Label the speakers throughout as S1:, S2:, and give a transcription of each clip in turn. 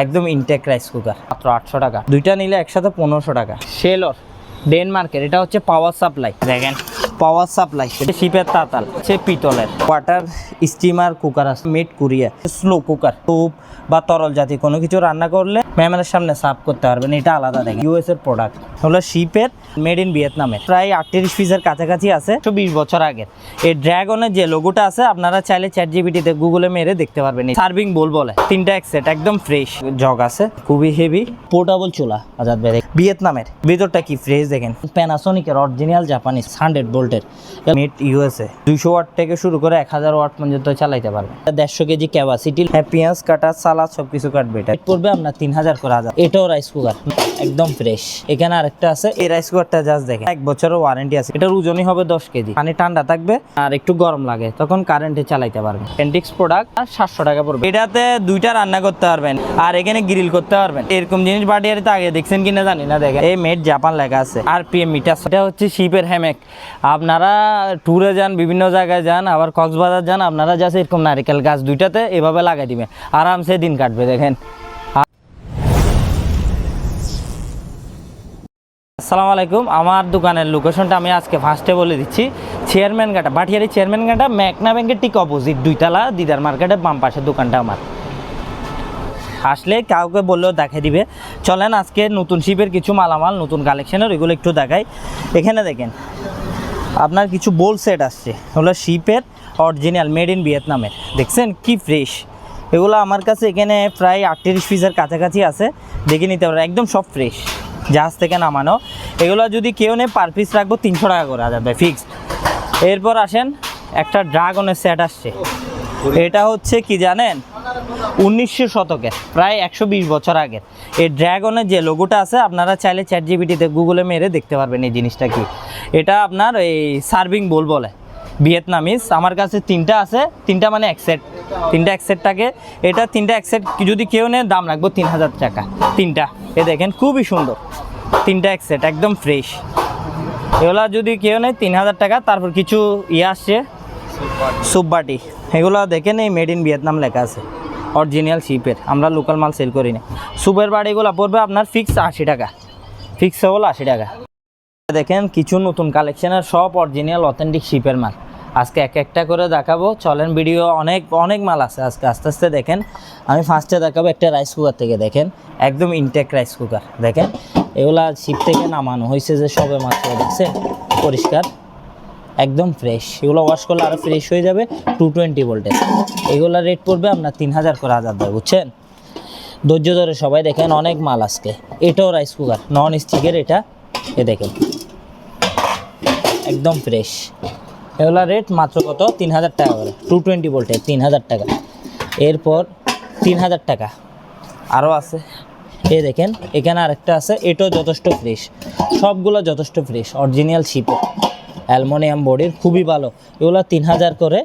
S1: একদম intact rice cooker মাত্র 800 টাকা। দুইটা নিলে একসাথে 1500 টাকা। শেলর ডেনমার্কের, এটা হচ্ছে পাওয়ার সাপ্লাই। দেখেন পাওয়ার সাপ্লাই, এটা শিপের তাতাল, সে পিতলের। ওয়াটার স্টিমার কুকার আছে, made Korea. Slow cooker, soup বা তরল জাতীয় কোনো কিছু রান্না করলে মেহমানের সামনে সার্ভ করতে পারবেন। এটা আলাদা। দেখেন ইউএস এর প্রোডাক্ট, হলো শিপের, মেড ইন ভিয়েতনামের। প্রায় 38 পিসের কাছাকাছি আছে, 20 বছর আগের। এই ড্রাগনের যে লোগোটা আছে, আপনারা চাইলে চ্যাটজিপিটিতে গুগলে মেরে দেখতে পারবেন। সার্ভিং বোল বলে, 3টা এক সেট, একদম ফ্রেশ। জগ আছে, খুবই হেভি। পোর্টেবল চুলা আজাদ ভাই, ভিয়েতনামের। ভিতরটা কি ফ্রেশ দেখেন। প্যানাসোনিকের অরিজিনাল জাপানিজ 100 ভোল্টের, মেড ইউএসএ। 200 ওয়াট থেকে শুরু করে 1000 ওয়াট পর্যন্ত চালাইতে পারবেন। 150 কেজি ক্যাপাসিটি। পেঁয়াজ কাটা, সালাদ সবকিছু কাটবে। এটা পড়বে আপনার 3000 করে হাজার। এটাও রাইস কুকার, একদম ফ্রেশ। এখানে আরেকটা আছে, এই রাইস কুকারটা জাস্ট দেখেন, 1 বছরের ওয়ারেন্টি আছে। এটার ওজনই হবে 10 কেজি। পানি ঠান্ডা থাকবে আর একটু গরম লাগে তখন কারেন্টে চালাইতে পারবেন। এন্টিক্স প্রোডাক্ট, আর 700 টাকা পড়বে। এটাতে 2টা রান্না করতে পারবেন আর এখানে গ্রিল করতে পারবেন। এরকম জিনিস বাটিয়ারিতে আগে দেখছেন কিনা জানি না। দেখেন এই মেড জাপান লেখা আছে, RPM মিটার। এটা হচ্ছে শিপের হ্যামেক। আপনারা ট্যুরে যান, বিভিন্ন জায়গায় যান, আবার কক্সবাজার যান, আপনারা জাস্ট এরকম নারিকেল গাছ 2টাতে এভাবে লাগাই দিবেন, আরামসে দিন কাটবে। দেখেন। আসসালামু আলাইকুম। আমার দোকানের লোকেশনটা আমি আজকে ফার্স্টে বলে দিচ্ছি। চেয়ারম্যান ঘাটা, ভাটিয়ারি চেয়ারম্যান ঘাটা, মেঘনা ব্যাংকের ঠিক অপোজিট, 2তলা, দিদার মার্কেটের বাম পাশের দোকানটা আমার। আসলে কাউকে বললেও দেখাই দিবে। চলেন আজকে নতুন শিপের কিছু মালামাল, নতুন কালেকশনের, এগুলো একটু দেখাই। এখানে দেখেন আপনার কিছু বোল সেট আসছে, হলো শিপের অরিজিনাল, মেড ইন ভিয়েতনামের। দেখছেন কি ফ্রেশ। এগুলো আমার কাছে এখানে প্রায় 38 পিসের কাছাকাছি আছে, দেখে নিতে পারেন। একদম সব ফ্রেশ, জাহাজ থেকে নামানো। এগুলো যদি কেউ নেই পার পিস রাখবো 300 টাকা করে হাজার ভাই, ফিক্সড। এরপর আসেন, একটা ড্রাগনের সেট আসছে। এটা হচ্ছে কি জানেন, 1900 শতকের, প্রায় 120 বছর আগের। এই ড্রাগনের যে লোগোটা আছে, আপনারা চাইলে চ্যাটজিপিটিতে গুগলে মেরে দেখতে পারবেন এই জিনিসটা কি। এটা আপনার এই সার্ভিং বোল বলে, ভিয়েতনামিজ। আমার কাছে 3টা আছে, 3টা মানে এক সেট, 3টা এক সেট থাকে। এটা 3টা এক সেট যদি কেউ নেয় দাম রাখবো 3000 টাকা 3টা। এ দেখেন খুবই সুন্দর, 3টা এক সেট, একদম ফ্রেশ। এগুলো যদি কেউ নেয় 3000 টাকা। তারপর কিছু আসছে সুপ বাটি, এগুলো দেখেন এই মেড ইন ভিয়েতনাম লেখা আছে, অরিজিনাল শিপের। আমরা লোকাল মাল সেল করি না। সুপের বাটিগুলো পড়বে আপনার ফিক্স 80 টাকা, ফিক্স হলো 80 টাকা। দেখেন কিছু নতুন কালেকশনের, সব অরিজিনাল অথেন্টিক শিপের মাল। আজকে এক একটা করে দেখাবো। চলেন, ভিডিও অনেক মাল আছে আজকে, আস্তে আস্তে দেখেন। আমি ফার্স্টে দেখাবো একটা রাইস কুকার থেকে। দেখেন একদম ইনটেক রাইস কুকার। দেখেন এগুলা শিপ থেকে নামানো হয়েছে, যে সবে মাত্র, দেখছেন পরিষ্কার, একদম ফ্রেশ। এগুলো ওয়াশ করলে আরও ফ্রেশ হয়ে যাবে। 220 ভোল্টের এগুলো রেট পড়বে আপনার 3000 করে হাজার দেয়, বুঝছেন। ধৈর্য ধরে সবাই দেখেন, অনেক মাল আজকে। এটাও রাইস কুকার, নন স্টিকের। এটা এ দেখেন একদম ফ্রেশ। এগুলো রেট মাত্র কত, 3000 টাকা করে। 220 ভোল্টের 3000 টাকা। এরপর 3000 টাকা আরও আছে। এ দেখেন এখানে আরেকটা আছে, এটাও যথেষ্ট ফ্রেশ। সবগুলো যথেষ্ট ফ্রেশ, অরিজিনাল শিপের, অ্যালুমিনিয়াম বডির, খুবই ভালো। এগুলো 3000 করে।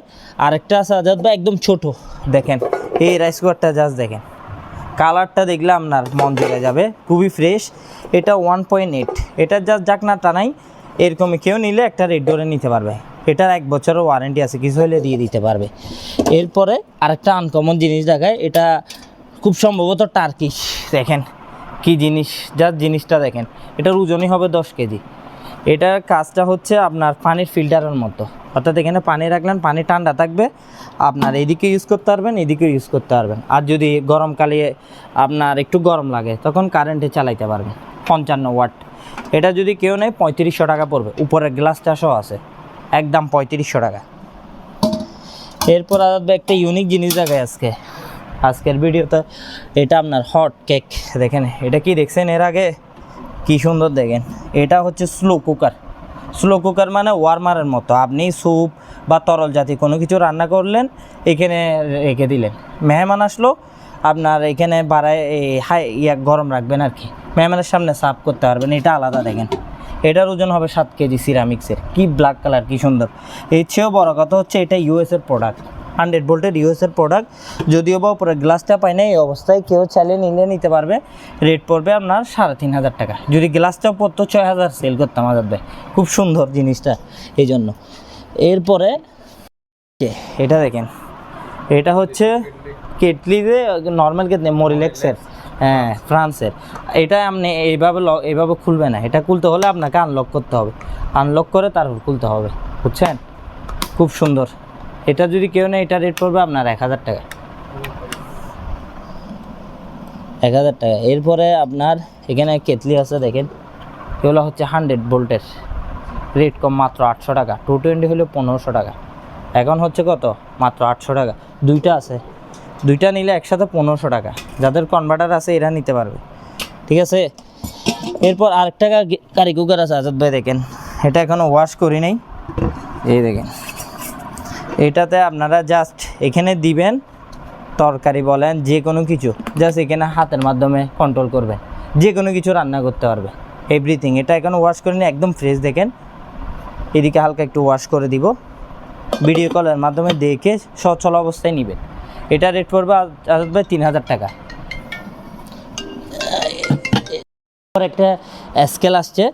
S1: আরেকটা আছে আজাদ ভাই, একদম ছোট। দেখেন এই রাইস কুকারটা জাস্ট দেখেন, কালারটা দেখলে আপনার মন জেগে যাবে, খুবই ফ্রেশ। এটা 1.8, এটা জাস্ট জাকনা টানাই। এরকমই কেউ নিলে একটা রেড ডোরে নিতে পারবে। এটার 1 বছরের ওয়ারেন্টি আছে, কিছু হলে দিয়ে দিতে পারবে। এরপরে আরেকটা আনকমন জিনিস দেখায়, এটা খুব সম্ভবত টার্কিশ। দেখেন কি জিনিস, জাস্ট জিনিসটা দেখেন। এটার ওজনই হবে 10 কেজি। এটার কাজটা হচ্ছে আপনার পানির ফিল্টারের মতো, অর্থাৎ এখানে পানি রাখলেন, পানি ঠান্ডা থাকবে, আপনার এদিকে ইউজ করতে পারবেন, এদিকে ইউজ করতে পারবেন। আর যদি গরমকালে আপনার একটু গরম লাগে তখন কারেন্টে চালাইতে পারবেন। 55 ওয়াট। এটা যদি কেউ নেয় 3500 টাকা পড়বে। উপরের গ্লাসটা সহ আছে, একদম 3500 টাকা। এরপর আসবে একটা ইউনিক জিনিস দেখায় আজকের ভিডিওতে। এটা আপনার হট কেক। দেখেন এটা কি দেখছেন এর আগে, কি সুন্দর দেখেন। এটা হচ্ছে স্লো কুকার। স্লো কুকার মানে ওয়ার্মারের মতো। আপনি স্যুপ বা তরল জাতীয় কোনো কিছু রান্না করলেন, এখানে রেখে দিলেন, মেহমান আসলো, আপনার এখানে বাড়ায় গরম রাখবেন আর কি, মেহমানের সামনে সার্ভ করতে পারবেন। এটা আলাদা। দেখেন এটার ওজন হবে 7 কেজি, সিরামিক্সের। কি ব্ল্যাক কালার, কি সুন্দর। এর চেয়েও বড় কথা হচ্ছে এটা ইউএসের প্রোডাক্ট, 100 ভোল্টের ইউএসের প্রোডাক্ট। যদিও বা উপরে গ্লাসটা পাই না, এই অবস্থায় কেউ চাইলে নিতে পারবে। রেট পড়বে আপনার 3500 টাকা। যদি গ্লাসটাও পড়তো 6000 সেল করতাম হাজার দেয়। খুব সুন্দর জিনিসটা, এই জন্য। এরপরে এটা দেখেন, এটা হচ্ছে কেটলি, যে নর্মাল কেটলি, মোরিলেক্সের হ্যাঁ ফ্রান্সের। এটা আপনি এইভাবে খুলবে না, এটা খুলতে হলে আপনাকে আনলক করতে হবে, আনলক করে তারপর খুলতে হবে, বুঝছেন? খুব সুন্দর। এটা যদি কেউ নেয় এটা রেট পড়বে আপনার 1000 টাকা, 1000 টাকা। এরপরে আপনার এখানে কেতলি আছে দেখেন, এগুলো হচ্ছে 100 ভোল্টের, রেট কম মাত্র 800 টাকা। 220 হলে 1500 টাকা, এখন হচ্ছে কত? মাত্র 800 টাকা। দুইটা আছে, দুইটা নিলে একসাথে 1500 টাকা। যাদের কনভার্টার আছে এরা নিতে পারবে, ঠিক আছে? এরপর আরেকটা কারি কুকার আছে আজাদ ভাই, দেখেন এটা এখনও ওয়াশ করি নাই, এই দেখেন। এটাতে আপনারা জাস্ট এখানে দিবেন, তরকারি বলেন যে কোনো কিছু, জাস্ট এখানে হাতের মাধ্যমে কন্ট্রোল করবেন, যে কোনো কিছু রান্না করতে পারবে, এভরিথিং। এটা এখনও ওয়াশ করিনি, একদম ফ্রেশ। দেখেন এদিকে হালকা একটু ওয়াশ করে দিব, ভিডিও কলের মাধ্যমে দেখে সচল অবস্থায় নেবেন। এটা রেট পড়বে আজাদ ভাই 3000 টাকা। একটা স্কেল আসছে,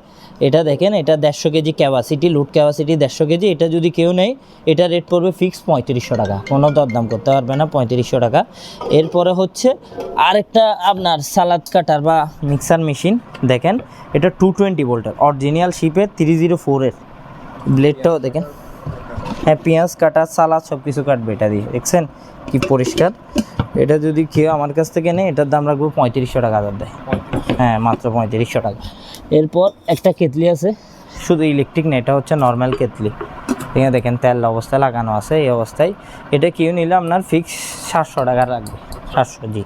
S1: এটা দেখেন, এটা 150 কেজি ক্যাপাসিটি, লুট ক্যাপাসিটি 150 কেজি। এটা যদি কেউ নেয় এটা রেট পড়বে ফিক্স 3500 টাকা, কোনো দরদাম করতে পারবে না, 3500 টাকা। এরপরে হচ্ছে আরেকটা আপনার সালাদ কাটার বা মিক্সার মেশিন, দেখেন এটা 220 ভোল্টের অরিজিনাল শিপের 304-এর ব্লেডটাও দেখেন। হ্যাঁ, পেঁয়াজ কাটা, সালাদ সব কিছু কাটবে এটা দিয়ে, দেখছেন কি পরিষ্কার। এটা যদি কেউ আমার কাছ থেকে নেয় এটার দাম রাখবো 3500 টাকা দেয়, হ্যাঁ মাত্র 3500 টাকা। এরপর একটা কেতলি আছে, শুধু ইলেকট্রিক না, এটা হচ্ছে নর্মাল কেতলি। এখানে দেখেন তেল অবস্থায় লাগানো আছে, এই অবস্থায়। এটা কেউ নিলে আপনার ফিক্স 700 টাকা রাখবে, 700 জি।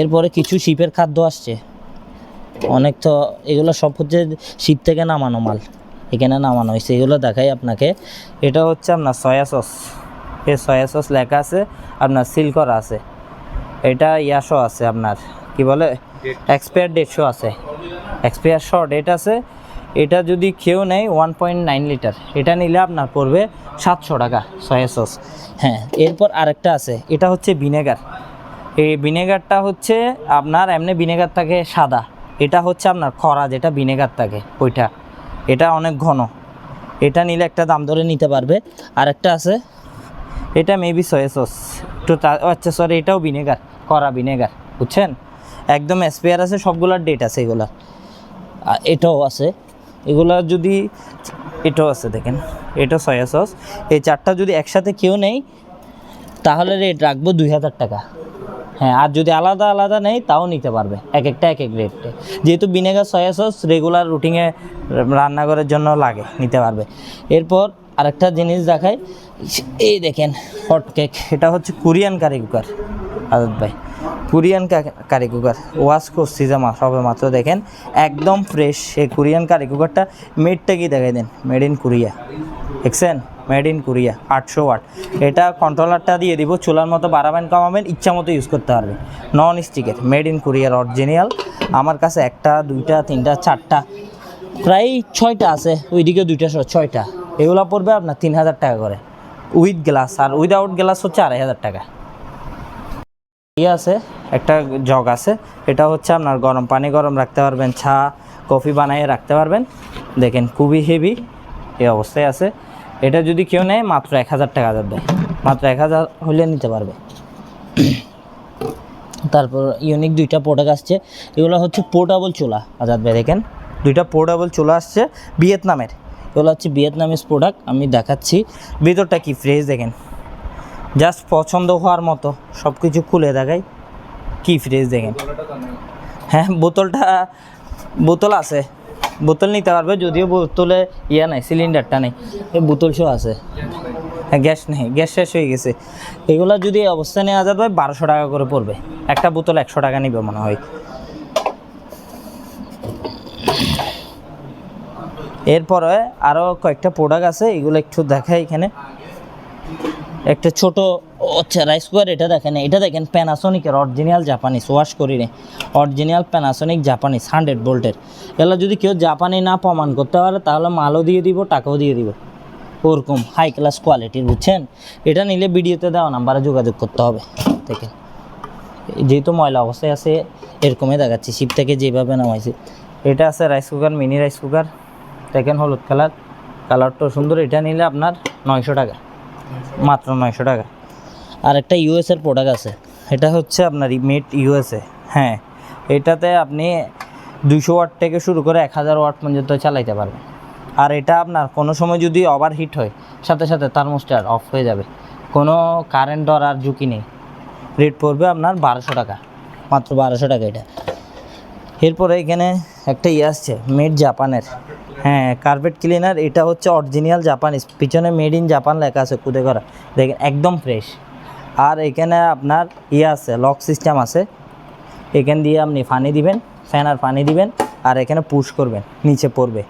S1: এরপরে কিছু শিপের খাদ্য আসছে অনেক, তো এগুলো সব হচ্ছে শিপ থেকে নামানো মাল, এখানে নামানো হয়েছে, এগুলো দেখাই আপনাকে। এটা হচ্ছে আপনার সয়া সস, এই সয়া সস লেখা আছে, আপনার সিল করা আছে। এটা ইয়াশো আছে, আপনার কি বলে এক্সপায়ার ডেটশো আছে, এক্সপায়ার শর্ট ডেট আছে। এটা যদি কেউ নেয় 1.9 লিটার, এটা নিলে আপনার পড়বে 700 টাকা সয়া সস। হ্যাঁ, এরপর আরেকটা আছে, এটা হচ্ছে ভিনেগার। এই ভিনেগারটা হচ্ছে আপনার এমনি ভিনেগার থাকে সাদা, এটা হচ্ছে আপনার খরা যেটা ভিনেগার থাকে ওইটা, এটা অনেক ঘন। এটা নিলে একটা দাম ধরে নিতে পারবে। আরেকটা আছে, এটা মেবি সয়া সস একটু, আচ্ছা সরি, এটাও ভিনেগার, করা ভিনেগার, বুঝছেন? একদম এক্সপায়ার আছে, সবগুলোর ডেট আছে এগুলা। এটাও আছে, এগুলা যদি, এটাও আছে দেখেন, এটা সয়া সস। এই চারটা যদি একসাথে কেউ নেই তাহলে রেট রাখবো 2000 টাকা। হ্যাঁ, আর যদি আলাদা আলাদা নেই তাও নিতে পারবে, এক একটা এক এক রেটে। যেহেতু ভিনেগার সয়া সস রেগুলার রুটিনে রান্নাঘরের জন্য লাগে, নিতে পারবে। এরপর আরেকটা জিনিস দেখাই, এই দেখেন হট কেক, এটা হচ্ছে কোরিয়ান কারি কুকার আজাদ ভাই, কোরিয়ান কারি কুকার। ওয়াশ করছি জামা সবে মাত্র, দেখেন একদম ফ্রেশ। এই কোরিয়ান কারি কুকারটা মেডটা কি দেখাই দেন, মেড ইন কোরিয়া, দেখছেন মেড ইন কোরিয়া, 800 ওয়াট। এটা কন্ট্রোলারটা দিয়ে দিব, চুলার মতো বাড়াবেন কমাবেন ইচ্ছা মতো ইউজ করতে পারবে, নন স্টিকের, মেড ইন কোরিয়ার অরিজিনাল। আমার কাছে একটা, দুইটা, তিনটা, চারটা, প্রায় 6টা আছে, ওইদিকে 2টা, 6টা। এগুলো পড়বে আপনার 3000 টাকা করে উইথ গ্লাস, আর উইদাউট গ্লাস হচ্ছে 2500 টাকা। ইয়ে আছে, একটা জগ আছে, এটা হচ্ছে আপনার গরম পানি গরম রাখতে পারবেন, চা কফি বানিয়ে রাখতে পারবেন। দেখেন খুবই হেভি এই অবস্থায় আছে। এটা যদি কেউ নেয় মাত্র 1000 টাকা দেয়, মাত্র 1000 হলে নিতে পারবে। তারপর ইউনিক 2টা প্রোডাক্ট আসছে, এগুলো হচ্ছে পোর্টেবল চুলা আজাদ ভাই, দেখেন 2টা পোর্টেবল চুলা আসছে ভিয়েতনামের। এগুলো হচ্ছে ভিয়েতনামিজ প্রোডাক্ট, আমি দেখাচ্ছি ভিতরটা কি ফ্রেশ, দেখেন জাস্ট পছন্দ হওয়ার মতো সব কিছু খুলে দেখাই, কি ফ্রেশ দেখেন। হ্যাঁ, বোতল আছে, বোতল নিতে পারবে, যদিও বোতলে ইয়া নাই, সিলিন্ডারটা নেই, বোতল শো আছে। হ্যাঁ, গ্যাস নেই, গ্যাস শেষ হয়ে গেছে। এগুলো যদি অবস্থা নেওয়া যাবে 1200 টাকা করে পড়বে, একটা বোতল 100 টাকা নিবে মনে হয়। এরপরে আরও কয়েকটা প্রোডাক্ট আছে, এগুলো একটু দেখাই। এখানে একটা ছোট আচ্ছা রাইস কুকার, এটা দেখেন, এটা দেখেন প্যানাসোনিকের অরিজিনাল জাপানিজ, ওয়াশ করি নে, অরিজিনাল প্যানাসোনিক জাপানিজ 100 ভোল্টের। এগুলো যদি কেউ জাপানি না প্রমাণ করতে পারে তাহলে মালও দিয়ে দিব, টাকাও দিয়ে দিব, ওরকম হাই ক্লাস কোয়ালিটির, বুঝছেন? এটা নিলে ভিডিওতে দেওয়া নাম্বারে যোগাযোগ করতে হবে। দেখেন যেহেতু ময়লা অবস্থায় আছে এরকমই দেখাচ্ছি, শিপ থেকে যেভাবে নামাইছি। এটা আছে rice cooker, mini rice cooker, দেখেন হলুদ কালার, কালারটাও সুন্দর। এটা নিলে আপনার 900 টাকা, মাত্র 900 টাকা। আর একটা ইউএসের প্রোডাক্ট আছে, এটা হচ্ছে আপনার মেড ইউএসএ। হ্যাঁ, এটাতে আপনি 200 ওয়াট থেকে শুরু করে 1000 ওয়াট পর্যন্ত চালাইতে পারবেন। আর এটা আপনার কোনো সময় যদি ওভারহিট হয় সাথে সাথে থার্মোস্ট্যাট অফ হয়ে যাবে, কোনো কারেন্ট ধরার ঝুঁকি নেই। রেট পড়বে আপনার 1200 টাকা, মাত্র 1200 টাকা এটা। এরপরে এখানে একটা আসছে মেড জাপানের, হ্যাঁ কার্পেট ক্লিনার। এটা হচ্ছে অরিজিনাল জাপানিজ, পিছনে মেড ইন জাপান লেখা আছে খুদে করা, দেখেন একদম ফ্রেশ। আর এখানে আপনার আছে লক সিস্টেম আছে, এখান দিয়ে আপনি পানি দিবেন, ফ্যান আর পানি দিবেন আর এখানে পুশ করবেন, নিচে পড়বে।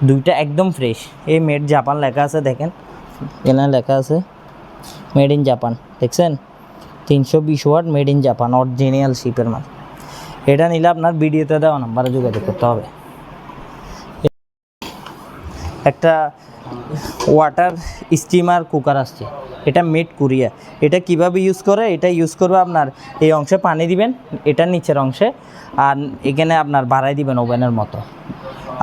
S1: দুইটা একদম ফ্রেশ। এই মেড জাপান লেখা আছে, দেখেন এখানে লেখা আছে মেড ইন জাপান, দেখছেন 320 watt made in Japan, original শিপের মাল। এটা নিলে আপনার ভিডিওতে দেওয়া নাম্বারে যোগাযোগ করতে হবে। একটা ওয়াটার স্টিমার কুকার আসছে, এটা মেড কোরিয়া। এটা কিভাবে ইউজ করে, এটা ইউজ করবে আপনার এই অংশে পানি দিবেন, এটার নিচের অংশে, আর এখানে আপনার বাড়াই দিবেন ওভেনের মতো।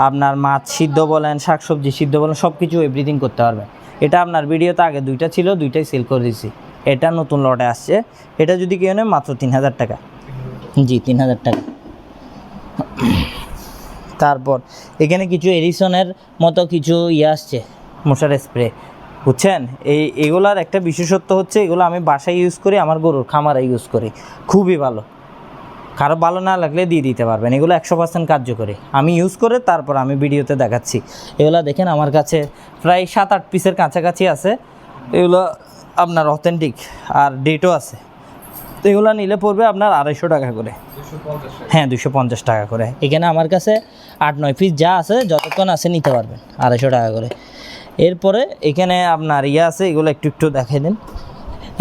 S1: আপনার মাছ সিদ্ধ বলেন, শাকসবজি সিদ্ধ বলেন, সব কিছু এভরিথিং করতে পারবেন। এটা আপনার ভিডিওতে আগে দুইটা ছিল, দুইটাই সেল করে দিয়েছি। এটা নতুন লটে আসছে, এটা যদি কেউ নেয় মাত্র 3000 টাকা। জি 3000 টাকা। তারপর এখানে কিছু এডিসনের মতো কিছু আসছে, মশার স্প্রে, বুঝছেন। এগুলার একটা বিশেষত্ব হচ্ছে এগুলো আমি বাসায় ইউজ করি, আমার গরুর খামারে ইউজ করি, খুবই ভালো। কারো ভালো না লাগলে দিয়ে দিতে পারবেন, এগুলো 100% কার্যকরী। আমি ইউজ করে তারপর আমি ভিডিওতে দেখাচ্ছি। এগুলো দেখেন আমার কাছে প্রায় 7-8 পিসের কাছাকাছি আছে, এগুলো আপনার অথেন্টিক আর ডেটও আছে। তো এগুলো নিলে পড়বে আপনার 250 টাকা করে, হ্যাঁ 250 টাকা করে। এখানে আমার কাছে 8-9 পিস যা আছে, যতক্ষণ আছে নিতে পারবেন 250 টাকা করে। এরপরে এখানে আপনার আছে, এগুলো একটু একটু দেখাই দিন।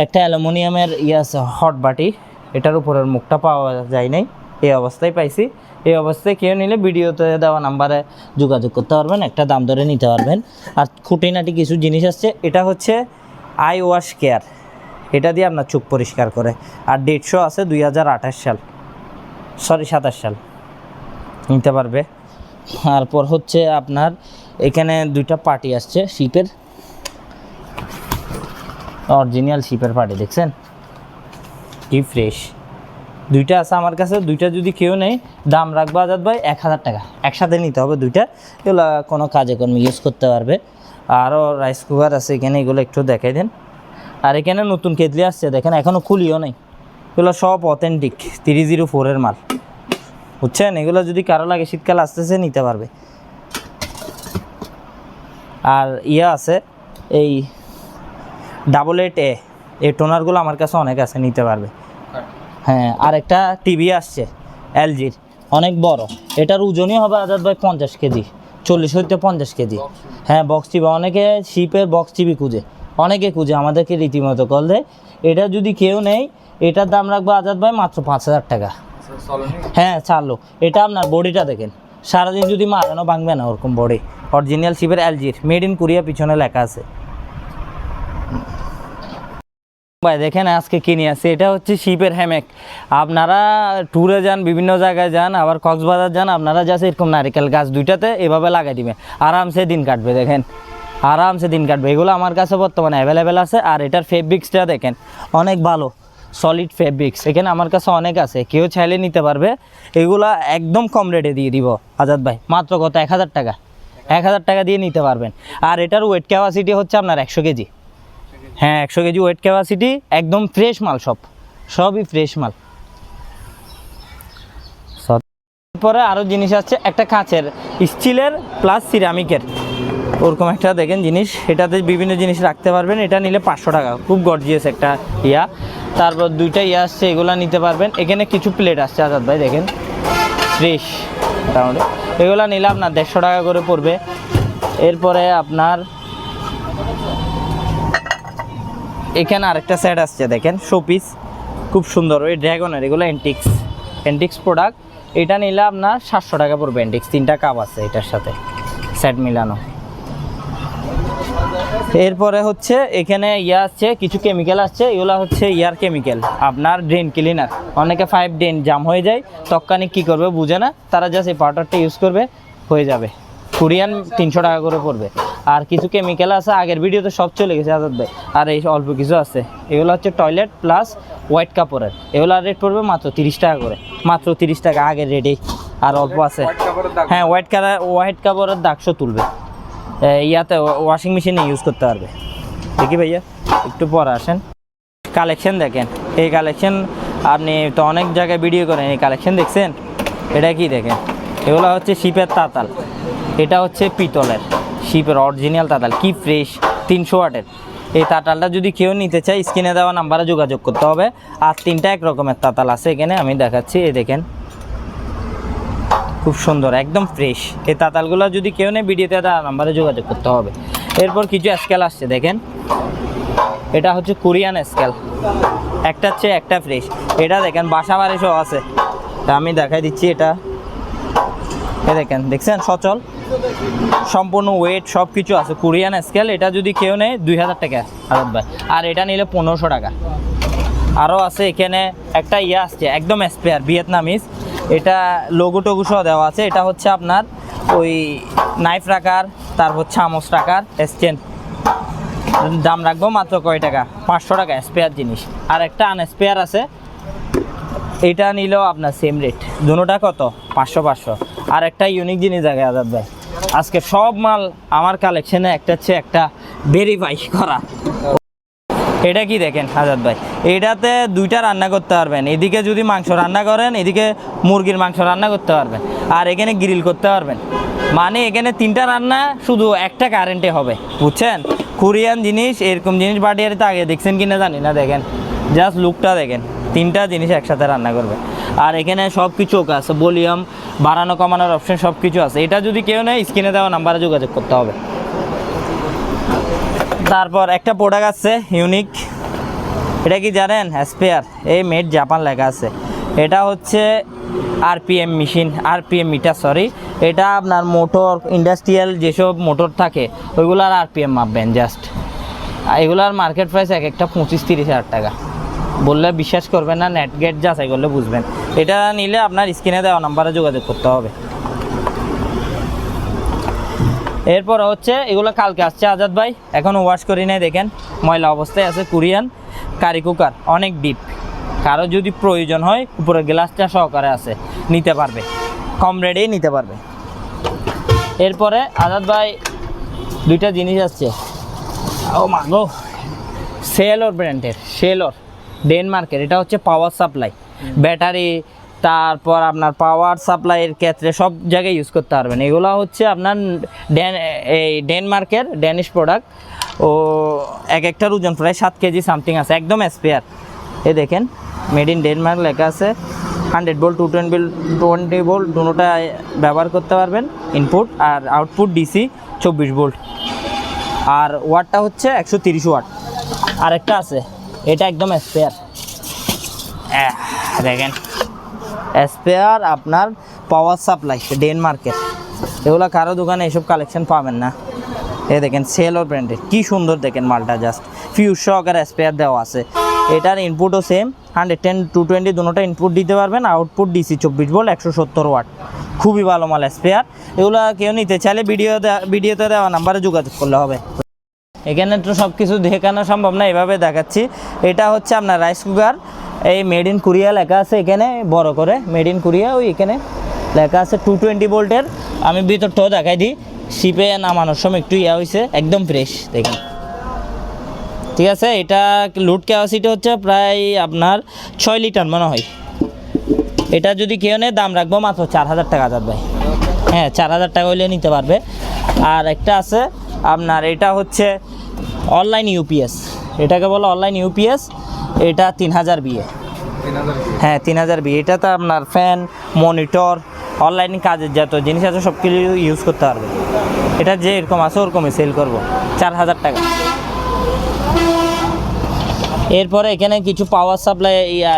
S1: একটা অ্যালুমিনিয়ামের আছে হট বাটি, এটার উপরের মুখটা পাওয়া যায় নাই, এই অবস্থায় পাইছি। এই অবস্থায় কেউ নিলে ভিডিওতে দেওয়া নাম্বারে যোগাযোগ করতে পারবেন, একটা দাম ধরে নিতে পারবেন। আর খুঁটিনাটি কিছু জিনিস আসছে, এটা হচ্ছে আই ওয়াশ কেয়ার, এটা দিয়ে আপনার চোখ পরিষ্কার করে। আর 150 আছে 2028 সাল, সরি 27 সাল, নিতে পারবে। তারপর হচ্ছে আপনার এখানে দুইটা পার্টি আসছে শিপের, অরিজিনাল শিপের পার্টি, দেখছেন কি ফ্রেশ। দুইটা আছে আমার কাছে, দুইটা যদি কেউ নেই দাম রাখবো আজাদ ভাই 1000 টাকা, একসাথে নিতে হবে দুইটা। এগুলো কোনো কাজে কর্মে ইউজ করতে পারবে। আরও রাইস কুকার আছে এখানে, এগুলো একটু দেখাই দেন। আর এখানে নতুন কেটলি আসছে, দেখেন এখনও খুলিও নেই, এগুলো সব অথেন্টিক 304-এর মাল, বুঝছেন। এগুলো যদি কারো লাগে শীতকাল আসতেছে নিতে পারবে। আর আছে এই 88A, এই টোনারগুলো আমার কাছে অনেক আছে, নিতে পারবে। হ্যাঁ, আর একটা টিভি আসছে এলজির, অনেক বড়, এটার ওজনই হবে আজাদ ভাই 50 কেজি, 40 হইতে 50 কেজি। হ্যাঁ বক্স টিভি, অনেকে শিপের বক্স টিভি খুঁজে, অনেকে খুঁজে, আমাদেরকে রীতিমতো কল দেয়। এটা যদি কেউ নেই, এটার দাম রাখবো আজাদ ভাই মাত্র 5000 টাকা। হ্যাঁ চালো। এটা আপনার বডিটা দেখেন, সারাদিন যদি মারানো ভাঙবে না ওরকম বডি, অরিজিনাল শিপের এলজির, মেড ইন কোরিয়া পিছনে লেখা আছে। ভাই দেখেন আজকে কিনে আসছে, এটা হচ্ছে শিপের হ্যামেক। আপনারা ট্যুরে যান, বিভিন্ন জায়গায় যান, আবার কক্সবাজার যান, আপনারা যাচ্ছে এরকম নারিকেল গাছ দুইটাতে এভাবে লাগাই দিবেন, আরামসে দিন কাটবে, দেখেন আরামসে দিন কাটবে। এগুলো আমার কাছে বর্তমানে অ্যাভেলেবেল আছে। আর এটার ফেব্রিক্সটা দেখেন অনেক ভালো, সলিড ফেব্রিক্স, এখানে আমার কাছে অনেক আছে, কেউ চাইলে নিতে পারবে। এগুলা একদম কম রেটে দিয়ে দিব আজাদ ভাই, মাত্র কত 1000 টাকা, 1000 টাকা দিয়ে নিতে পারবেন। আর এটার ওয়েট ক্যাপাসিটি হচ্ছে আপনার 100 কেজি, হ্যাঁ 100 কেজি ওয়েট ক্যাপাসিটি, একদম ফ্রেশ মাল, সবই ফ্রেশ মাল। পরে আরও জিনিস আছে, একটা কাঁচের, স্টিলের প্লাস সিরামিকের, ওরকম একটা দেখেন জিনিস, এটাতে বিভিন্ন জিনিস রাখতে পারবেন। এটা নিলে 500 টাকা, খুব গর্জিয়াস একটা তারপর দুইটা আসছে, এগুলো নিতে পারবেন। এখানে কিছু প্লেট আসছে আজাদ ভাই, দেখেন ফ্রেশ মোটামুটি, এগুলো নিলে আপনার 150 টাকা করে পড়বে। এরপরে আপনার এখানে আরেকটা সেট আসছে, দেখেন শোপিস, খুব সুন্দর, ওই ড্রাগনের, এগুলো এন্টিক্স প্রোডাক্ট। এটা নিলে আপনার 700 টাকা পড়বে এন্টিক্স, 3টা কাপ আছে এটার সাথে সেট মিলানো। এরপরে হচ্ছে এখানে আসছে কিছু কেমিক্যাল আসছে, এগুলো হচ্ছে কেমিক্যাল, আপনার ড্রেন ক্লিনার। অনেকে 5 ড্রেন জাম হয়ে যায়, তৎক্ষণিক কী করবে বুঝে না, তারা জাস্ট এই পাউডারটা ইউজ করবে, হয়ে যাবে। কোরিয়ান 300 টাকা করে পড়বে। আর কিছু কেমিক্যাল আছে, আগের ভিডিওতে সব চলে গেছে আজাদ ভাই, আর এই অল্প কিছু আছে। এগুলো হচ্ছে টয়লেট প্লাস হোয়াইট কাপড়ের, এগুলোর রেট পড়বে মাত্র 30 টাকা করে, মাত্র 30 টাকা আগের রেটেই। আর অল্প আছে, হ্যাঁ হোয়াইট কাপড়ের দাগশো তুলবে, ইয়াতে ওয়াশিং মেশিনে ইউজ করতে পারবে। দেখি ভাইয়া একটু পরে আসেন, কালেকশন দেখেন। এই কালেকশন আপনি তো অনেক জায়গায় ভিডিও করেন, এই কালেকশন দেখছেন? এটা কি দেখেন, এগুলো হচ্ছে শিপের তাতাল, এটা হচ্ছে পিতলের শিপের অরিজিনাল তাতাল, কি ফ্রেশ, 300 ওয়াটের। এই তাতালটা যদি কেউ নিতে চায় স্ক্রিনে দেওয়া নাম্বারে যোগাযোগ করতে হবে। আর 3টা এক রকমের তাতাল আছে এখানে, আমি দেখাচ্ছি। এই দেখেন খুব সুন্দর, একদম ফ্রেশ। এই তাতালগুলো যদি কেউ নেই ভিডিওতে দেওয়া নাম্বারে যোগাযোগ করতে হবে। এরপর কিছু স্কেল আসছে দেখেন, এটা হচ্ছে কোরিয়ান স্কেল, একটা হচ্ছে একটা ফ্রেশ। এটা দেখেন বাসা বাড়ি সহ আছে, তা আমি দেখাই দিচ্ছি। এটা দেখেন, দেখছেন সচল, সম্পূর্ণ ওয়েট সব কিছু আছে, কোরিয়ান স্কেল। এটা যদি কেউ নেয় 2000 টাকা আজাদ ভাই, আর এটা নিলে 1500 টাকা। আরও আছে এখানে একটা ইয়ে আসছে একদম স্পেয়ার ভিয়েতনামিজ, এটা লোগো টোগো সহ দেওয়া আছে। এটা হচ্ছে আপনার ওই নাইফ রাখার, তারপর চামচ রাখার স্ট্যান্ড, দাম রাখবো মাত্র কয় টাকা, 500 টাকা স্পেয়ার জিনিস। আর একটা আনস্পেয়ার আছে, এটা নিলেও আপনার সেম রেট, দুটোটা কত, 500। আর একটা ইউনিক জিনিস থাকে আজাদ ভাই, আজকে সব মাল আমার কালেকশনে একটা হচ্ছে একটা ভেরিফাই করা। এটা কি দেখেন আজাদ ভাই, এটাতে 2টা রান্না করতে পারবেন, এদিকে যদি মাংস রান্না করেন এদিকে মুরগির মাংস রান্না করতে পারবেন, আর এখানে গ্রিল করতে পারবেন। মানে এখানে 3টা রান্না শুধু একটা কারেন্টে হবে, বুঝছেন? কোরিয়ান জিনিস, এরকম জিনিস বাটিয়ারিতে আগে দেখছেন কিনা জানি না, দেখেন জাস্ট লুকটা দেখেন, 3টা জিনিস একসাথে রান্না করবে। আর এখানে সব কিছু ওকে আছে, ভলিউম বাড়ানো কমানোর অপশন সব কিছু আছে। এটা যদি কেউ নেয় স্ক্রিনে দেওয়া নাম্বারে যোগাযোগ করতে হবে। তারপর একটা প্রোডাক্ট আছে ইউনিক, এটা কি জানেন? স্পেয়ার, এই মেড জাপান লেখা আছে। এটা হচ্ছে RPM machine, RPM meter sorry. এটা আপনার মোটর, ইন্ডাস্ট্রিয়াল যেসব মোটর থাকে ওইগুলার আরপিএম মাপবেন জাস্ট। এগুলার মার্কেট প্রাইস এক একটা 25-30 হাজার টাকা, বললে বিশ্বাস করবেন না, নেট গেট যাচাই করলে বুঝবেন। এটা নিলে আপনার স্ক্রিনে দেওয়া নাম্বারে যোগাযোগ করতে হবে। এরপর হচ্ছে এগুলো কালকে আসছে আজাদ ভাই, এখনও ওয়াশ করি নাই, দেখেন ময়লা অবস্থায় আছে। কোরিয়ান কারি কুকার, অনেক ডিপ, কারো যদি প্রয়োজন হয় উপরে গ্লাসটা সহকারে আছে, নিতে পারবে, কম রেটেই নিতে পারবে। এরপরে আজাদ ভাই 2টা জিনিস আসছে, ও মাগো, সেলর ব্র্যান্ডের, সেলর ডেনমার্কের। এটা হচ্ছে পাওয়ার সাপ্লাই, ব্যাটারি, তারপর আপনার পাওয়ার সাপ্লাইয়ের ক্ষেত্রে সব জায়গায় ইউজ করতে পারবেন। এগুলো হচ্ছে আপনার এই ডেনমার্কের ড্যানিশ প্রোডাক্ট। ও এক একটার ওজন প্রায় 7 কেজি সামথিং আছে, একদম স্পেয়ার। এই দেখেন মেড ইন ডেনমার্ক লেখা আছে। 100 ভোল্ট 220 ভোল্ট দুটোটা ব্যবহার করতে পারবেন, ইনপুট। আর আউটপুট ডিসি 24 ভোল্ট। আর ওয়াটটা হচ্ছে 130 ওয়াট। আরেকটা আছে, এটা একদম স্পেয়ার, দেখেন স্পেয়ার আপনার পাওয়ার সাপ্লাই ডেনমার্কের। এগুলো কারো দোকানে এসব কালেকশন পাবেন না। এই দেখেন সেলর ব্র্যান্ডের, কি সুন্দর দেখেন মালটা, জাস্ট ফিউজ সহকারে স্পেয়ার দেওয়া আছে। এটার ইনপুটও সেম 110 220 দুটোটা ইনপুট দিতে পারবেন। আউটপুট ডিসি 24 ভোল্ট 170 ওয়াট, খুবই ভালো মাল স্পেয়ার। এগুলো কেউ নিতে চাইলে ভিডিওতে দেওয়া নাম্বারে যোগাযোগ করলে হবে। এখানে তো সব কিছু দেখানো সম্ভব না, এভাবে দেখাচ্ছি। এটা হচ্ছে আপনার রাইস কুকার, এই মেড ইন কোরিয়া লেখা আছে এখানে বড় করে, মেড ইন কোরিয়া। ওই এখানে লেখা আছে 220 ভোল্টের। আমি ভিতরটাও দেখাই দিই, শিপে নামানোর সময় একটু ইয়া হয়েছে, একদম ফ্রেশ দেখেন, ঠিক আছে। এটা লোড ক্যাপাসিটি হচ্ছে প্রায় আপনার 6 লিটার মনে হয়। এটা যদি কেউ নেয় দাম রাখবো মাত্র 4000 টাকা আজাদ ভাই, হ্যাঁ 4000 টাকা হইলে নিতে পারবে। আর একটা আছে আপনার, এটা হচ্ছে অনলাইন ইউপিএস, এটাকে বলো অনলাইন ইউপিএস। এটা 3000 বিয়ে, হ্যাঁ 3000 বিয়ে। এটা তো আপনার ফ্যান, মনিটর, অনলাইন কাজের যত জিনিস আছে সব কিছু ইউজ করতে পারবে। এটা যে এরকম আছে ওরকমই সেল করবো, 4000 টাকা। এরপরে এখানে কিছু পাওয়ার সাপ্লাই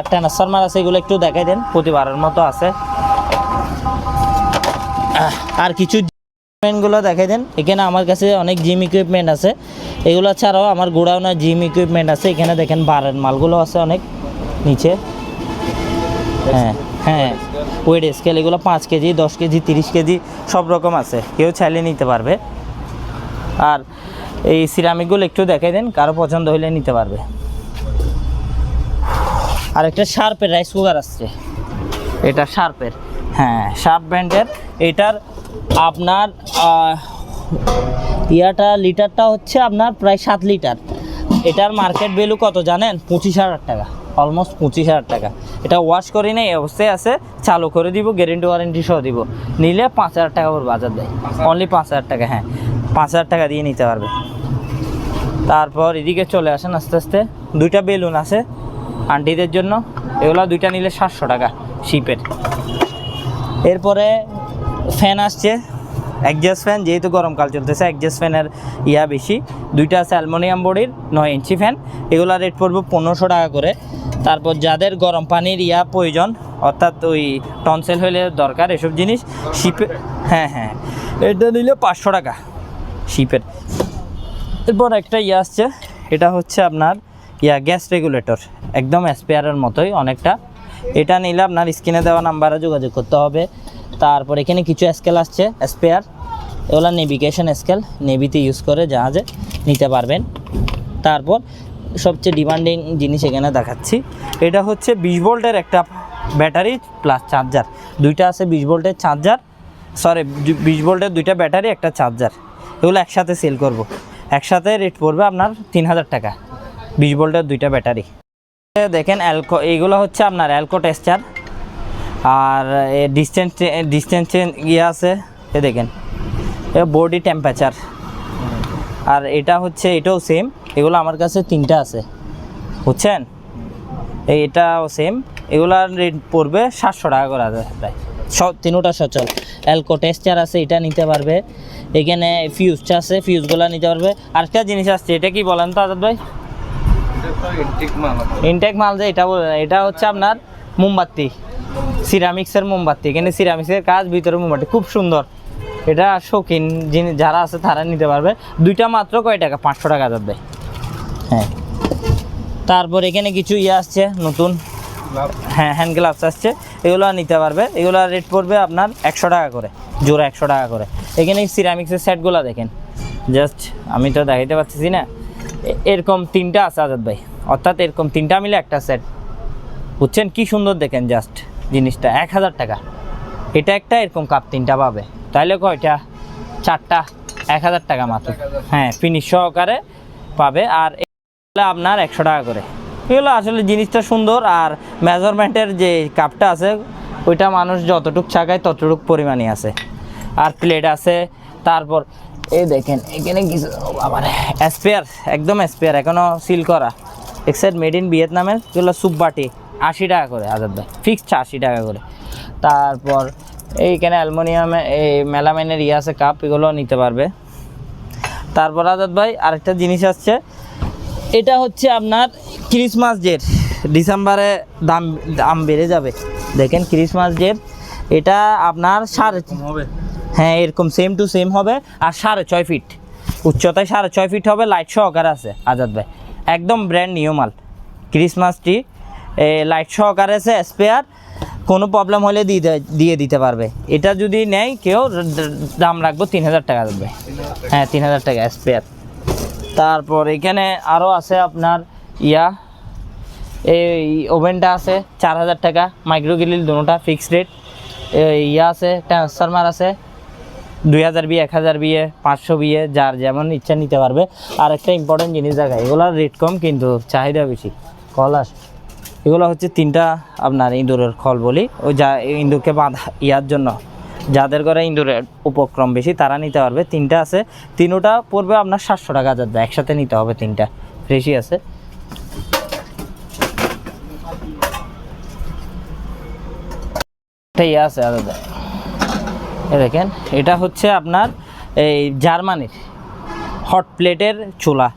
S1: ট্রান্সফরমার আছে, এগুলো একটু দেখাই দেন, প্রতিবারের মতো আছে। আর কিছু ইকুইপমেন্টগুলো দেখাই দেন। এখানে আমার কাছে অনেক জিম ইকুইপমেন্ট আছে, এগুলো ছাড়াও আমার গোডাউনে জিম ইকুইপমেন্ট আছে। এখানে দেখেন বারের মালগুলো আছে অনেক নিচে, হ্যাঁ হ্যাঁ ওয়েট স্কেল, এগুলো 5 কেজি 10 কেজি 30 কেজি সব রকম আছে, কেউ চাইলে নিতে পারবে। আর এই সিরামিকগুলো একটু দেখাই দেন, কারো পছন্দ হলে নিতে পারবে। আর একটা শার্পের রাইস কুকার আসছে, এটা শার্পের, হ্যাঁ শার্প ব্র্যান্ডের। এটার আপনার লিটারটা হচ্ছে আপনার প্রায় 7 লিটার। এটার মার্কেট ভ্যালু কত জানেন? 25,000 টাকা, অলমোস্ট 25,000 টাকা। এটা ওয়াশ করি না, এই অবস্থায় আছে, চালু করে দিব, গ্যারেন্টি ওয়ারেন্টি সহ দিব। নিলে 5,000 টাকা ওর বাজার দেয়, অনলি 5,000 টাকা, হ্যাঁ 5,000 টাকা দিয়ে নিতে পারবে। তারপর এদিকে চলে আসেন আস্তে আস্তে, 2টা বেলুন আছে আন্টিদের জন্য, এগুলো 2টা নিলে 700 টাকা শিপের। এরপরে ফ্যান আসছে, অ্যাডজাস্ট ফ্যান, যেহেতু গরমকাল চলতেছে অ্যাডজাস্ট ফ্যানের বেশি। 2টা আছে অ্যালুমিনিয়াম বডির 9 ইঞ্চি ফ্যান, এগুলোর রেট পড়বে 1500 টাকা করে। তারপর যাদের গরম পানির প্রয়োজন, অর্থাৎ ওই টনসেল হলে দরকার এসব জিনিস, শিপে, হ্যাঁ হ্যাঁ এটা নিলে 500 টাকা শিপের। এরপর একটা আসছে, এটা হচ্ছে আপনার গ্যাস রেগুলেটর, একদম স্পেয়ারের মতোই অনেকটা। এটা নিলে আপনার স্ক্রিনে দেওয়া নাম্বারে যোগাযোগ করতে হবে। তারপর এখানে কিছু স্কেল আসছে স্পেয়ার, এগুলো নেভিগেশন স্কেল, নেভিতে ইউজ করে জাহাজে নিতে পারবেন। তারপর সবচেয়ে ডিমান্ডিং জিনিস এখানে দেখাচ্ছি, এটা হচ্ছে 20 ভোল্টের একটা ব্যাটারি প্লাস চার্জার, 2টা আছে 20 ভোল্টের চার্জার, 20 ভোল্টের 2টা ব্যাটারি একটা চার্জার, এগুলো একসাথে সেল করব। একসাথে রেট পড়বে আপনার 3000 টাকা, 20 ভোল্টের 2টা ব্যাটারি। দেখেন এইগুলো হচ্ছে আপনার অ্যালকো টেস্টার, আর ডিস্টেন্স আছে, দেখেন বডি টেম্পারেচার। আর এটা হচ্ছে, এটাও সেম, এগুলো আমার কাছে 3টা আছে বুঝছেন, এটাও সেম, এগুলার রেট পড়বে 700 টাকা করে প্রায়, সব 3টা সচল। অ্যালকো টেস্টার আছে, এটা নিতে পারবে। এখানে ফিউজটা আছে, ফিউজগুলো নিতে পারবে। আরেকটা জিনিস আসছে, এটা কি বলেন তো আজাদ ভাই? ইনটেক মাল, যে এটা হচ্ছে আপনার মোমবাতি, সিরামিক্সের মোমবাতি, এখানে সিরামিক্সের কাজ, ভিতরে মোমবাতি, খুব সুন্দর। এটা শৌখিন জিনিস যারা আছে তারা নিতে পারবে। 2টা মাত্র কয় টাকা? 500 টাকা আজাদ ভাই, হ্যাঁ। তারপর এখানে কিছু আসছে নতুন, হ্যাঁ হ্যান্ড গ্লাভস আসছে, এগুলো নিতে পারবে। এগুলো রেট পড়বে আপনার 100 টাকা করে, জোড়া 100 টাকা করে। এখানে সিরামিক্সের সেটগুলো দেখেন, জাস্ট আমি তো দেখাইতে পারতেছি না, এরকম 3টা আছে আজাদ ভাই, অর্থাৎ এরকম 3টা মিলে একটা সেট, বুঝছেন কি সুন্দর দেখেন, জাস্ট জিনিসটা 1000 টাকা। এটা একটা, এরকম কাপ 3টা পাবে, তাইলে কয়টা? 4টা, 1000 টাকা মাত্র, হ্যাঁ ফিনিশ সহকারে পাবে। আর আপনার 100 টাকা করে। এগুলো আসলে জিনিসটা সুন্দর, আর মেজারমেন্টের যে কাপটা আছে ওইটা মানুষ যতটুক চাকায় ততটুক পরিমাণই আছে। আর প্লেট আছে। তারপর এই দেখেন এখানে কিছু আবার স্পেয়ার, একদম স্পেয়ার, এখনও সিল করা, এক্সাইড মেড ইন ভিয়েতনামের, এগুলো সুপ বাটি 80 টাকা করে আজাদ ভাই, ফিক্সড 80 টাকা করে। তারপর এইখানে অ্যালুমিনিয়ামে এই মেলামাইনের আছে কাপ, এগুলো নিতে পারবে। তারপর আজাদ ভাই আরেকটা জিনিস আসছে, এটা হচ্ছে আপনার ক্রিসমাস ডের, ডিসেম্বরে দাম বেড়ে যাবে, দেখেন ক্রিসমাস ডের, এটা আপনার 3.5 হবে, হ্যাঁ এরকম সেম টু সেম হবে। আর 6.5 ফিট উচ্চতায়, 6.5 ফিট হবে, লাইট সহকারে আছে আজাদ ভাই, একদম ব্র্যান্ড নিউ মাল। ক্রিসমাস ট্রি লাইট সহকারে আছে, স্পেয়ার, কোনো প্রবলেম হলে দিয়ে দিতে পারবে। এটা যদি নেয় কেউ, দাম রাখবো 3000 টাকা দেবে, হ্যাঁ 3000 টাকা স্পেয়ার। তারপর এখানে আরও আছে আপনার এই ওভেনটা আছে 4000 টাকা, মাইক্রো গ্রিল দুটোটা ফিক্সড রেট। আছে ট্রান্সফরমার আছে 2000 বিয়ে, 1000 বিয়ে, 500 বিয়ে, যার যেমন ইচ্ছা নিতে পারবে। আর একটা ইম্পর্টেন্ট জিনিস দেখায়, এগুলোর রেট কম কিন্তু চাহিদা বেশি, কলাস, এগুলো হচ্ছে 3টা আপনার ইঁদুরের খল বলি, ওই যা ইঁদুরকে বাঁধা জন্য, যাদের ঘরে ইঁদুরের উপক্রম বেশি তারা নিতে পারবে। 3টা আছে, 3টা পড়বে আপনার 700 টাকা আজাদ ভাই, একসাথে নিতে হবে 3টা, ফ্রেশই আছে। একটা আছে আজাদ ভাই, দেখেন এটা হচ্ছে আপনার এই জার্মানির হট প্লেটের চুলা,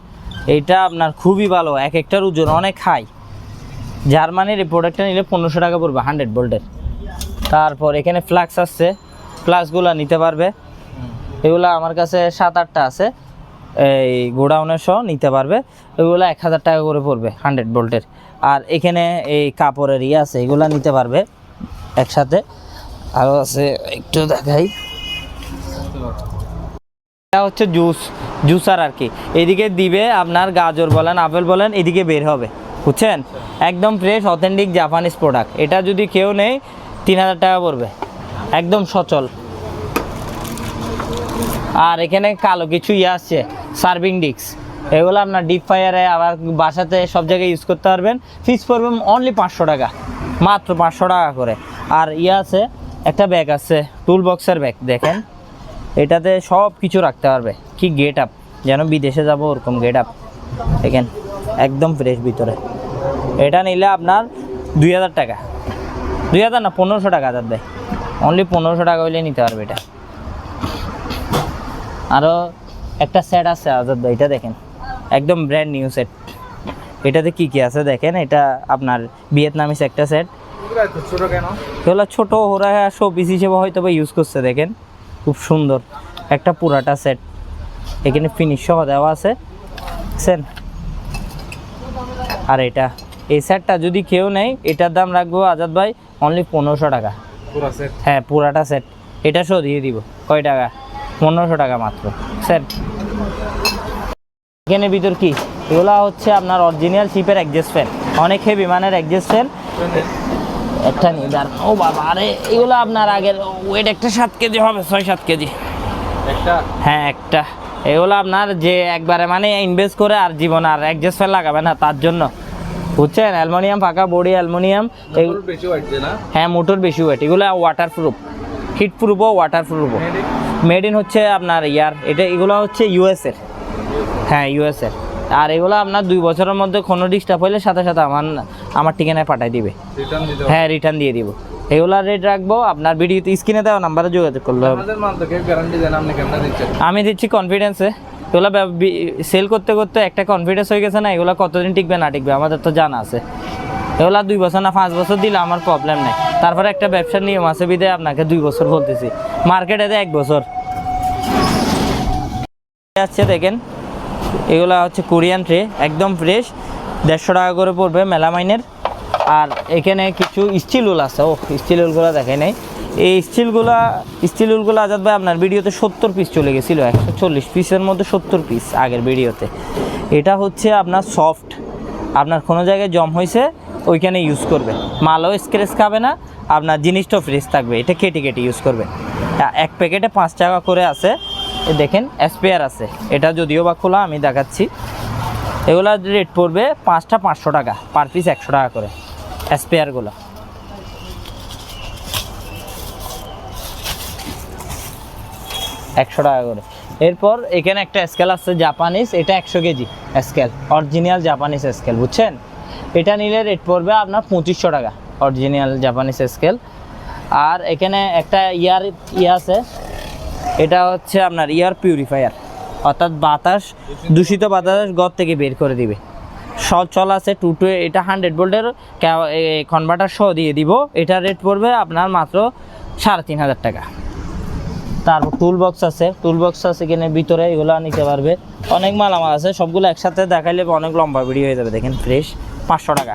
S1: এইটা আপনার খুবই ভালো, এক একটার ওজন অনেক হাই। জার্মানির এই প্রোডাক্টটা নিলে 1500 টাকা পড়বে 100 ভোল্টের। তারপর এখানে ফ্লাক্স আসছে, ফ্লাক্সগুলো নিতে পারবে, এগুলো আমার কাছে 7-8টা আছে, এই গোডাউনের সহ নিতে পারবে। এগুলো 1000 টাকা করে পড়বে 100 ভোল্টের। আর এখানে এই কাপড়ের আছে, এগুলো নিতে পারবে একসাথে। আরও আছে, একটু দেখাই। এটা হচ্ছে জুসার আর কি, এদিকে দিবে আপনার গাজর বলেন আপেল বলেন এদিকে বের হবে, বুঝছেন? একদম ফ্রেশ অথেন্টিক জাপানিজ প্রোডাক্ট। এটা যদি কেউ নেই 3000 টাকা পড়বে, একদম সচল। আর এখানে কালো কিছু আসছে সার্ভিং ডিস্ক, এগুলো আপনার ডিপ ফ্রায়ারে আবার বাসাতে সব জায়গায় ইউজ করতে পারবেন। ফিস পড়বে অনলি 500 টাকা, মাত্র 500 টাকা করে। আর আছে একটা ব্যাগ আছে টুল বক্সের ব্যাগ, দেখেন এটাতে সব কিছু রাখতে পারবে। কি গেট আপ, যেন বিদেশে যাব ওরকম গেট আপ, দেখেন একদম ফ্রেশ ভিতরে। এটা নিলে আপনার 2000 টাকা, 2000 না 1500 টাকা আজাদ ভাই, অনলি 1500 টাকা হইলে নিতে পারবে এটা। আরও একটা সেট আছে আজাদ ভাই, এটা দেখেন একদম ব্র্যান্ড নিউ সেট। এটাতে কি কি আছে দেখেন, এটা আপনার ভিয়েতনামিস একটা সেট।
S2: ছোট কেন?
S1: এগুলো ছোটো, ওরা শো পিস হিসেবে হয়তো বা ইউজ করছে, দেখেন খুব সুন্দর একটা পুরাটা সেট। এখানে ফিনিশ সহ দেওয়া আছে, বুঝছেন? আর এটা এই সেটটা যদি কেউ নেয় এটার দাম রাখবো আজাদ ভাই অনলি 1500 টাকা। হ্যাঁ পুরাটা সেট, এটা শো দিয়ে দিব। কয় টাকা? 1500 টাকা মাত্র সেট। এখানে ভিতর কি, এগুলা হচ্ছে আপনার অরিজিনাল শিপের অ্যাডজাস্ট ফ্যান, অনেক হেভি মানের অ্যাডজাস্ট ফ্যান। একটা নিয়ে যান, ও বাবা, আরে এগুলো আপনার আগের ওয়েট একটা 7 কেজি হবে, 6-7 কেজি
S2: একটা।
S1: হ্যাঁ একটা। এগুলো আপনার যে একবারে মানে ইনভেস্ট করে আর জীবন আর অ্যাডজাস্ট ফ্যান লাগাবে না তার জন্য, বুঝছেন? অ্যালুমিনিয়াম, পাকা বডি অ্যালুমিনিয়াম।
S2: বেশি ওয়েট না?
S1: হ্যাঁ মোটর বেশি ওয়েট। এগুলো ওয়াটার প্রুফ, হিট প্রুফও ওয়াটার প্রুফও। মেড ইন হচ্ছে আপনার এটা, এগুলো হচ্ছে ইউএসের। হ্যাঁ ইউএসের। আর এগুলো আপনার 2 বছরের মধ্যে কোনো ডিস্টার্ব হলে সাথে সাথে আমার ঠিকানায় পাঠাই দিবে। হ্যাঁ রিটার্ন দিয়ে দিব। এগুলার রেট রাখবো আপনার ভিডিওতে স্ক্রিনে দেওয়া নাম্বারে যোগাযোগ করলে হবে। আমি দিচ্ছি কনফিডেন্সে। এগুলো সেল করতে করতে একটা কনফিডেন্স হয়ে গেছে না, এগুলো কতদিন টিকবে না টিকবে আমাদের তো জানা আছে। এগুলো 2 বছর না 5 বছর দিলে আমার প্রবলেম নেই। তারপরে একটা ব্যবসার নিয়ম আছে বিধায় আপনাকে 2 বছর বলতেছি, মার্কেটে 1 বছর আসছে। দেখেন এগুলা হচ্ছে কোরিয়ান ট্রে, একদম ফ্রেশ, 150 টাকা করে পড়বে মেলামাইনের। আর এখানে কিছু স্টিল উল আছে, ও স্টিল উলগুলো দেখাই নাই। এই স্টিল উলগুলো আজাদ ভাই আপনার ভিডিওতে 70 পিস চলে গেছিলো, 140 পিসের মধ্যে 70 পিস আগের ভিডিওতে। এটা হচ্ছে আপনার সফট, আপনার কোনো জায়গায় জম হয়েছে ওইখানে ইউজ করবে, মালও স্ক্র্যাচ খাবে না, আপনার জিনিসটাও ফ্রেশ থাকবে। এটা কেটে কেটে ইউজ করবে। এক প্যাকেটে 5 টাকা করে আছে। দেখেন স্পেয়ার আছে, এটা যদিও বা খোলা, আমি দেখাচ্ছি। এগুলা রেট পড়বে 5টা 500 টাকা, পার পিস 100 টাকা করে স্পেয়ারগুলো। একশো টাকা করে। এরপর এখানে একটা স্কেল আছে জাপানিজ, এটা 100 KG scale, original Japanese scale, বুঝছেন? এটা নিলে রেট পড়বে আপনার 2500 টাকা, অরিজিনাল জাপানিজ স্কেল। আর এখানে একটা আছে, এটা হচ্ছে আপনার এয়ার পিউরিফায়ার, অর্থাৎ বাতাস, দূষিত বাতাস ঘর থেকে বের করে দিবে। চল আছে 2 এটা 100 ভোল্টের কনভার্টার সহ দিয়ে দিব। এটা রেট পড়বে আপনার মাত্র 3500 টাকা। তারপর টুল বক্স আছে, এখানে ভিতরে, এগুলো নিতে পারবে। অনেক মালামাল আছে, সবগুলো একসাথে দেখাইলে অনেক লম্বা ভিডিও হয়ে যাবে। দেখেন ফ্রেশ, 500 টাকা।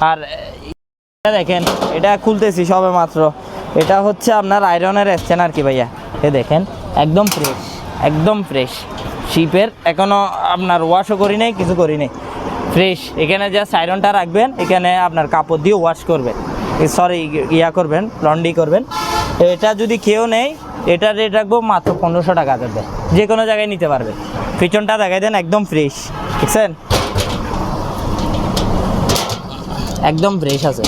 S1: আর দেখেন এটা খুলতেছি সবে মাত্র, এটা হচ্ছে আপনার আয়রনের স্ট্যান্ড আর কি ভাইয়া। এ দেখেন একদম ফ্রেশ, একদম ফ্রেশ শিপের, এখনও আপনার ওয়াশও করি নাই, কিছু করি নাই, ফ্রেশ। এখানে জাস্ট আয়রনটা রাখবেন, এখানে আপনার কাপড় দিয়ে ওয়াশ করবেন, সরি করবেন, লন্ড্রি করবেন। এটা যদি কেউ নেই, এটা রেট রাখবো মাত্র 1500 টাকা দেবে, যে কোনো জায়গায় নিতে পারবে। পিছনটা দেখাই দেন, একদম ফ্রেশ, দেখছেন একদম ফ্রেশ আছে।